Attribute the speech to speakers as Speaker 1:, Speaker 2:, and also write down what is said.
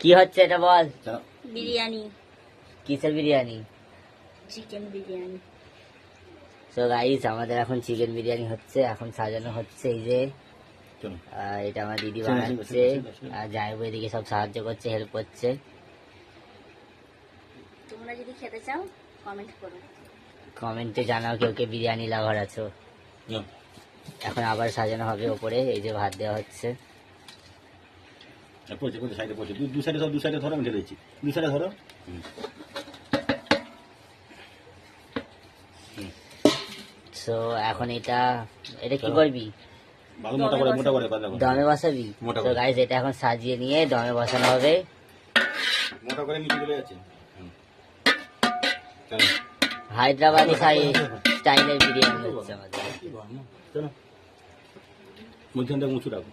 Speaker 1: কি হচ্ছে এটা বল।
Speaker 2: বিরিয়ানি,
Speaker 1: কিসের biryani?
Speaker 2: Chicken biryani.
Speaker 1: So guys আমাদের এখন চিকেন বিরিয়ানি হচ্ছে, এখন সাজানো হচ্ছে। এই যে এটা আমার দিদি বানাচ্ছে আর জায়গা এদিকে সব সাহায্য করছে, হেল্প করছে।
Speaker 2: তোমরা যদি খেতে চাও কমেন্ট করো,
Speaker 1: কমেন্টে জানাও কেউ কে বিরিয়ানি লাভার আছো। এখন আবার সাজানো হবে ওপরে। এই যে ভাত দেওয়া হচ্ছে।
Speaker 3: দু সাইডে ধরো, আমি ঢেলে দিচ্ছি। দু সাইডে ধরো।
Speaker 1: সো এখন এটা কি করবি? দমে বসাবি। তো গাইস এটা এখন সাজিয়ে নিয়ে দমে বসানো হবে।
Speaker 3: মোটা করে নিচে চলে যাচ্ছে।
Speaker 1: হায়দ্রাবাদি স্টাইলের বিরিয়ানি হচ্ছে আমাদের।
Speaker 3: চলো মধ্যখানটা উঁচু রাখো।